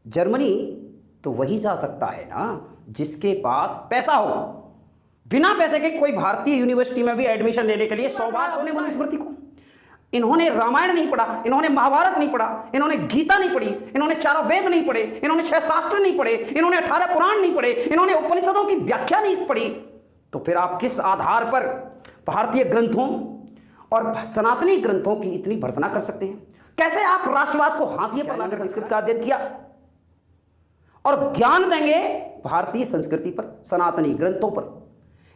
Germany तो वही जा सकता है ना जिसके पास पैसा हो। बिना पैसे के कोई भारतीय यूनिवर्सिटी में भी एडमिशन लेने के लिए 100 बार सोचने मनुस्मृति को। इन्होंने रामायण नहीं पढ़ा, इन्होंने महाभारत नहीं पढ़ा, इन्होंने गीता नहीं पढ़ी, इन्होंने चारों वेद नहीं पढ़े, इन्होंने 6 शास्त्र नहीं पढ़े, इन्होंने 18 पुराण नहीं पढ़े, इन्होंने उपनिषदों की व्याख्या नहीं पढ़ी। तो फिर आप किस आधार पर भारतीय ग्रंथों और सनातनी ग्रंथों की इतनी भर्त्सना कर सकते हैं? कैसे आप राष्ट्रवाद को हाशिए पर लाकर संस्कृत का अध्ययन किया और ज्ञान देंगे भारतीय संस्कृति पर, सनातनी ग्रंथों पर?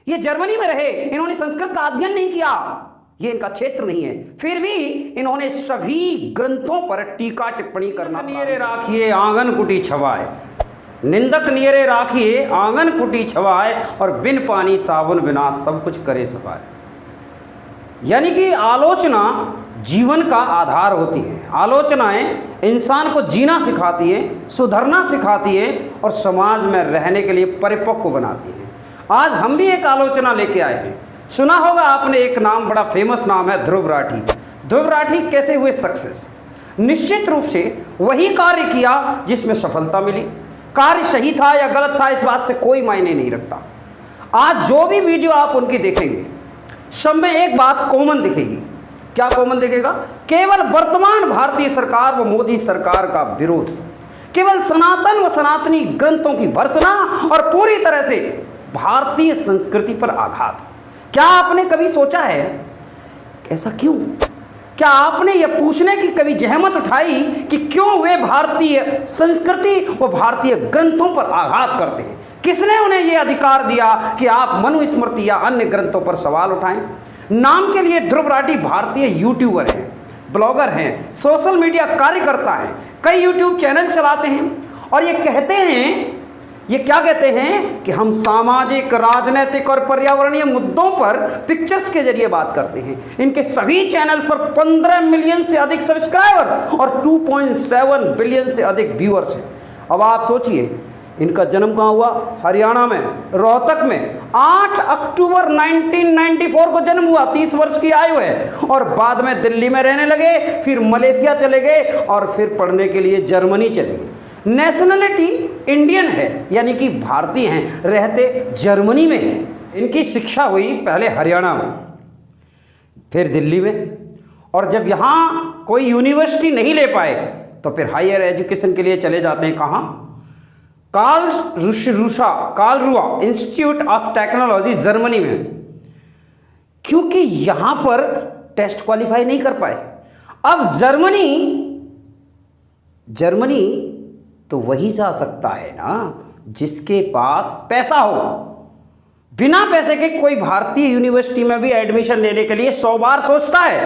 ये जर्मनी में रहे, इन्होंने संस्कृत का अध्ययन नहीं किया, ये इनका क्षेत्र नहीं है, फिर भी इन्होंने सभी ग्रंथों पर टीका टिप्पणी करना। नियरे राखिए आंगन कुटी छवाए, निंदक नियरे राखिए आंगन कुटी छवाए, और बिन पानी साबुन बिना सब कुछ करे सफाए। यानी कि आलोचना जीवन का आधार होती है। आलोचनाएं इंसान को जीना सिखाती है, सुधरना सिखाती है और समाज में रहने के लिए परिपक्व बनाती है। आज हम भी एक आलोचना लेके आए हैं। सुना होगा आपने एक नाम, बड़ा फेमस नाम है ध्रुव राठी। ध्रुव राठी कैसे हुए सक्सेस? निश्चित रूप से वही कार्य किया जिसमें सफलता मिली। कार्य सही था या गलत था इस बात से कोई मायने नहीं रखता। आज जो भी वीडियो आप उनकी देखेंगे सब में एक बात कॉमन दिखेगी। क्या कॉमन दिखेगा? केवल वर्तमान भारतीय सरकार व मोदी सरकार का विरोध, केवल सनातन व सनातनी ग्रंथों की भर्त्सना और पूरी तरह से भारतीय संस्कृति पर आघात। क्या आपने कभी सोचा है ऐसा क्यों? क्या आपने यह पूछने की कभी जहमत उठाई कि क्यों वे भारतीय संस्कृति व भारतीय ग्रंथों पर आघात करते हैं? किसने उन्हें यह अधिकार दिया कि आप मनुस्मृति या अन्य ग्रंथों पर सवाल उठाएं? नाम के लिए ध्रुव राठी भारतीय यूट्यूबर हैं, ब्लॉगर हैं, सोशल मीडिया कार्यकर्ता हैं, कई यूट्यूब चैनल चलाते हैं और ये कहते हैं, ये क्या कहते हैं कि हम सामाजिक, राजनीतिक और पर्यावरणीय मुद्दों पर पिक्चर्स के जरिए बात करते हैं। इनके सभी चैनल्स पर 15 मिलियन से अधिक सब्सक्राइबर्स और 2.7 बिलियन से अधिक व्यूअर्स हैं। अब आप सोचिए, इनका जन्म कहाँ हुआ? हरियाणा में, रोहतक में। 8 अक्टूबर 1994 को जन्म हुआ, 30 वर्ष की आयु है, और बाद में दिल्ली में रहने लगे, फिर मलेशिया चले गए और फिर पढ़ने के लिए जर्मनी चले गए। नेशनलिटी इंडियन है, यानी कि भारतीय हैं, रहते जर्मनी में हैं। इनकी शिक्षा हुई पहले हरियाणा में, फिर दिल्ली में, और जब यहाँ कोई यूनिवर्सिटी नहीं ले पाए तो फिर हायर एजुकेशन के लिए चले जाते हैं। कहाँ? कार्लरुआ इंस्टीट्यूट ऑफ टेक्नोलॉजी जर्मनी में, क्योंकि यहां पर टेस्ट क्वालिफाई नहीं कर पाए। अब जर्मनी तो वही जा सकता है ना जिसके पास पैसा हो। बिना पैसे के कोई भारतीय यूनिवर्सिटी में भी एडमिशन लेने के लिए 100 बार सोचता है।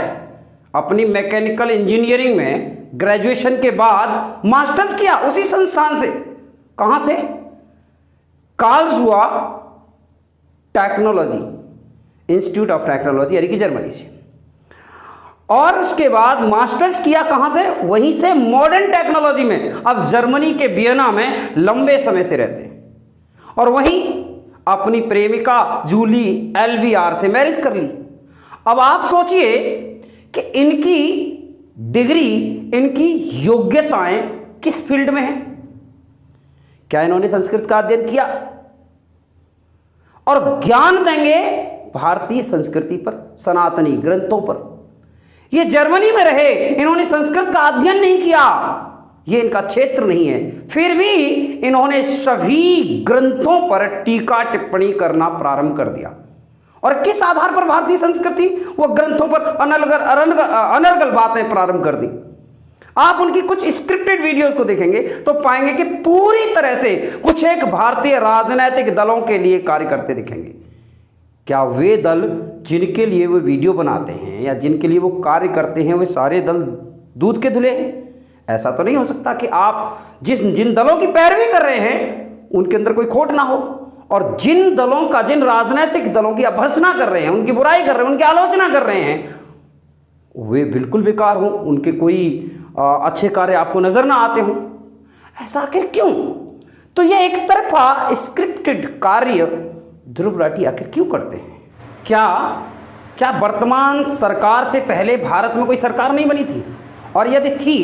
अपनी मैकेनिकल इंजीनियरिंग में ग्रेजुएशन के बाद मास्टर्स किया उसी संस्थान से। कहां से? कार्लसरुआ टेक्नोलॉजी इंस्टीट्यूट ऑफ टेक्नोलॉजी, यानी कि जर्मनी से। और उसके बाद मास्टर्स किया कहां से? वहीं से, मॉडर्न टेक्नोलॉजी में। अब जर्मनी के वियना में लंबे समय से रहते हैं और वहीं अपनी प्रेमिका जूली एलवीआर से मैरिज कर ली। अब आप सोचिए कि इनकी डिग्री, इनकी योग्यताएं किस फील्ड में हैं? क्या इन्होंने संस्कृत का अध्ययन किया? और ज्ञान देंगे भारतीय संस्कृति पर, सनातनी ग्रंथों पर। ये जर्मनी में रहे, इन्होंने संस्कृत का अध्ययन नहीं किया, ये इनका क्षेत्र नहीं है, फिर भी इन्होंने सभी ग्रंथों पर टीका टिप्पणी करना प्रारंभ कर दिया। और किस आधार पर भारतीय संस्कृति व ग्रंथों पर अनर्गल बातें प्रारंभ कर दी? आप उनकी कुछ स्क्रिप्टेड वीडियोस को देखेंगे तो पाएंगे कि पूरी तरह से कुछ एक भारतीय राजनीतिक दलों के लिए कार्य करते दिखेंगे। क्या वे दल जिनके लिए वो वीडियो बनाते हैं या जिनके लिए वो कार्य करते हैं, वे सारे दल दूध के धुले हैं? ऐसा तो नहीं हो सकता कि आप जिन दलों की पैरवी कर रहे हैं उनके अंदर कोई खोट ना हो, और जिन राजनीतिक दलों की आप भर्त्सना कर रहे हैं, उनकी बुराई कर रहे हैं, उनकी आलोचना कर रहे हैं, वे बिल्कुल बेकार हों, उनके कोई अच्छे कार्य आपको नजर ना आते हों। ऐसा आखिर क्यों? तो ये एक तरफा स्क्रिप्टेड कार्य ध्रुव राठी आखिर क्यों करते हैं? क्या वर्तमान सरकार से पहले भारत में कोई सरकार नहीं बनी थी? और यदि थी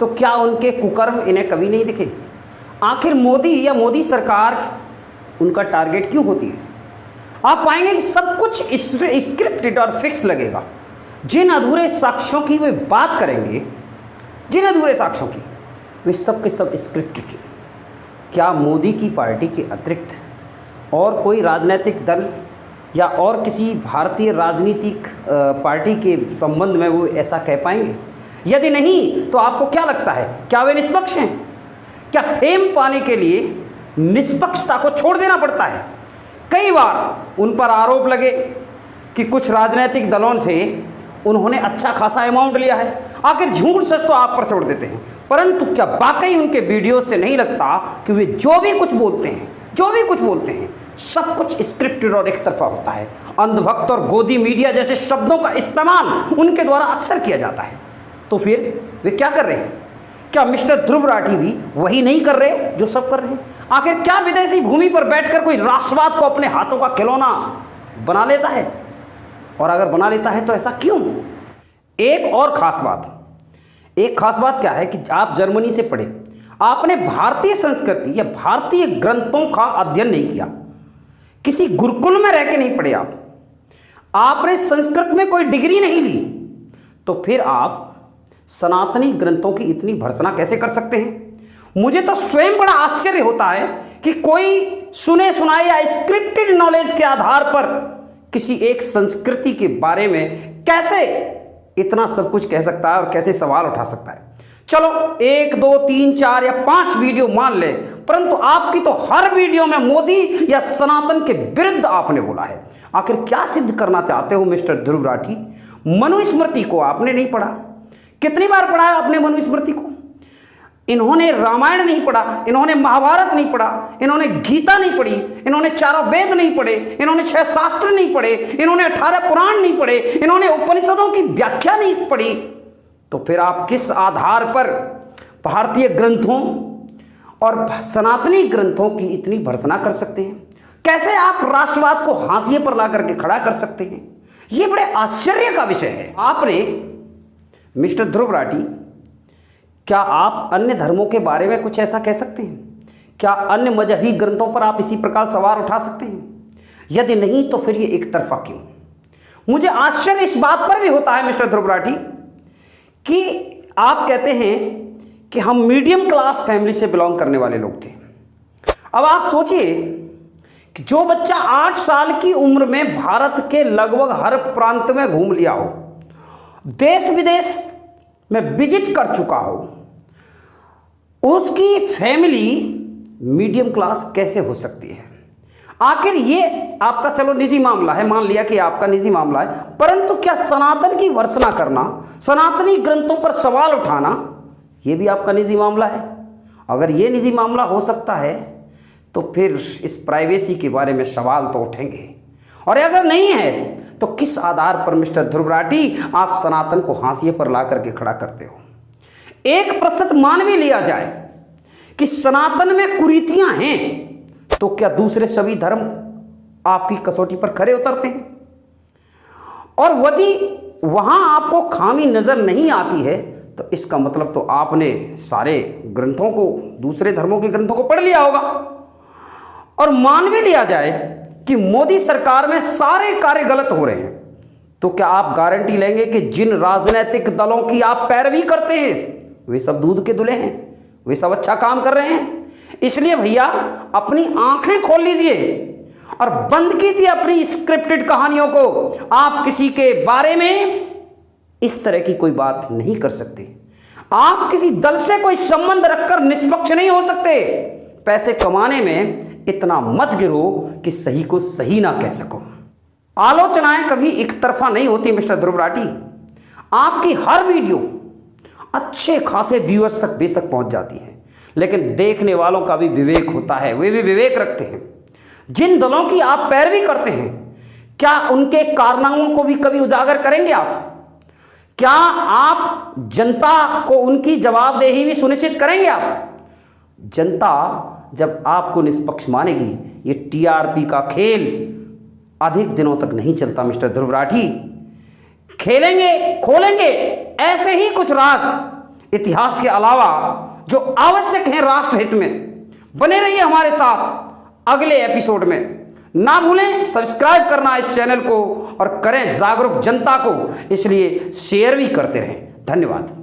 तो क्या उनके कुकर्म इन्हें कभी नहीं दिखे? आखिर मोदी या मोदी सरकार उनका टारगेट क्यों होती है? आप पाएंगे कि सब कुछ स्क्रिप्टेड और फिक्स लगेगा। जिन अधूरे साक्ष्यों की वे बात करेंगे, जिन अधूरे साक्ष्यों की, वे सब के सब स्क्रिप्टेड। क्या मोदी की पार्टी के अतिरिक्त और कोई राजनीतिक दल या और किसी भारतीय राजनीतिक पार्टी के संबंध में वो ऐसा कह पाएंगे? यदि नहीं तो आपको क्या लगता है, क्या वे निष्पक्ष हैं? क्या फेम पाने के लिए निष्पक्षता को छोड़ देना पड़ता है? कई बार उन पर आरोप लगे कि कुछ राजनीतिक दलों से उन्होंने अच्छा खासा अमाउंट लिया है। आखिर झूठ सच तो आप पर छोड़ देते हैं, परंतु क्या वाकई उनके वीडियो से नहीं लगता कि वे जो भी कुछ बोलते हैं सब कुछ स्क्रिप्टेड और एक तरफा होता है? अंधभक्त और गोदी मीडिया जैसे शब्दों का इस्तेमाल उनके द्वारा अक्सर किया जाता है। तो फिर वे क्या कर रहे हैं? क्या मिस्टर ध्रुव राठी भी वही नहीं कर रहे जो सब कर रहे हैं? आखिर क्या विदेशी भूमि पर बैठकर कोई राष्ट्रवाद को अपने हाथों का खिलौना बना लेता है? और अगर बना लेता है तो ऐसा क्यों? एक खास बात क्या है कि आप जर्मनी से पढ़े, आपने भारतीय संस्कृति या भारतीय ग्रंथों का अध्ययन नहीं किया, किसी गुरुकुल में रह के नहीं पढ़े, आपने संस्कृत में कोई डिग्री नहीं ली, तो फिर आप सनातनी ग्रंथों की इतनी भर्त्सना कैसे कर सकते हैं? मुझे तो स्वयं बड़ा आश्चर्य होता है कि कोई सुने सुनाए या स्क्रिप्टेड नॉलेज के आधार पर किसी एक संस्कृति के बारे में कैसे इतना सब कुछ कह सकता है और कैसे सवाल उठा सकता है। चलो 1, 2, 3, 4 या 5 वीडियो मान ले, परंतु आपकी तो हर वीडियो में मोदी या सनातन के विरुद्ध आपने बोला है। आखिर क्या सिद्ध करना चाहते हो मिस्टर ध्रुव राठी? मनुस्मृति को आपने नहीं पढ़ा। कितनी बार पढ़ा है आपने मनुस्मृति को? इन्होंने रामायण नहीं पढ़ा, इन्होंने महाभारत नहीं पढ़ा, इन्होंने गीता नहीं पढ़ी, इन्होंने चारों वेद नहीं पढ़े, इन्होंने 6 शास्त्र नहीं पढ़े, इन्होंने 18 पुराण नहीं पढ़े, इन्होंने उपनिषदों की व्याख्या नहीं पढ़ी। तो फिर आप किस आधार पर भारतीय ग्रंथों और सनातनी ग्रंथों की इतनी भर्त्सना कर सकते हैं? कैसे आप राष्ट्रवाद को हाशिए पर ला करके खड़ा कर सकते हैं? यह बड़े आश्चर्य का विषय है। आपने मिस्टर ध्रुव राठी, क्या आप अन्य धर्मों के बारे में कुछ ऐसा कह सकते हैं? क्या अन्य मजहबी ग्रंथों पर आप इसी प्रकार सवाल उठा सकते हैं? यदि नहीं तो फिर ये एक तरफा क्यों? मुझे आश्चर्य इस बात पर भी होता है मिस्टर ध्रुव राठी कि आप कहते हैं कि हम मीडियम क्लास फैमिली से बिलोंग करने वाले लोग थे। अब आप सोचिए कि जो बच्चा 8 साल की उम्र में भारत के लगभग हर प्रांत में घूम लिया हो, देश विदेश में विजिट कर चुका हो, उसकी फैमिली मीडियम क्लास कैसे हो सकती है? आखिर ये आपका चलो निजी मामला है, मान लिया कि आपका निजी मामला है, परंतु क्या सनातन की भर्त्सना करना, सनातनी ग्रंथों पर सवाल उठाना, ये भी आपका निजी मामला है? अगर ये निजी मामला हो सकता है तो फिर इस प्राइवेसी के बारे में सवाल तो उठेंगे, और अगर नहीं है तो किस आधार पर मिस्टर ध्रुव राठी आप सनातन को हाशिए पर ला करके खड़ा करते हो? 1% मान भी लिया जाए कि सनातन में कुरीतियां हैं, तो क्या दूसरे सभी धर्म आपकी कसौटी पर खरे उतरते हैं? और यदि वहां आपको खामी नजर नहीं आती है तो इसका मतलब तो आपने सारे ग्रंथों को, दूसरे धर्मों के ग्रंथों को पढ़ लिया होगा। और मान भी लिया जाए कि मोदी सरकार में सारे कार्य गलत हो रहे हैं, तो क्या आप गारंटी लेंगे कि जिन राजनीतिक दलों की आप पैरवी करते हैं वे सब दूध के दुले हैं, वे सब अच्छा काम कर रहे हैं? इसलिए भैया अपनी आंखें खोल लीजिए और बंद कीजिए अपनी स्क्रिप्टेड कहानियों को। आप किसी के बारे में इस तरह की कोई बात नहीं कर सकते। आप किसी दल से कोई संबंध रखकर निष्पक्ष नहीं हो सकते। पैसे कमाने में इतना मत गिरो कि सही को सही ना कह सको। आलोचनाएं कभी एक तरफा नहीं होती मिस्टर ध्रुव राठी। आपकी हर वीडियो अच्छे खासे व्यूअर्स तक बेशक पहुंच जाती है, लेकिन देखने वालों का भी विवेक होता है, वे भी विवेक रखते हैं। जिन दलों की आप पैरवी करते हैं, क्या उनके कारनामों को भी कभी उजागर करेंगे आप? क्या आप जनता को उनकी जवाबदेही भी सुनिश्चित करेंगे आप? जनता जब आपको निष्पक्ष मानेगी, ये टीआरपी का खेल अधिक दिनों तक नहीं चलता मिस्टर ध्रुव राठी। खेलेंगे, खोलेंगे ऐसे ही कुछ राज, इतिहास के अलावा जो आवश्यक है राष्ट्र हित में। बने रहिए हमारे साथ अगले एपिसोड में। ना भूलें सब्सक्राइब करना इस चैनल को और करें जागरूक जनता को, इसलिए शेयर भी करते रहें। धन्यवाद।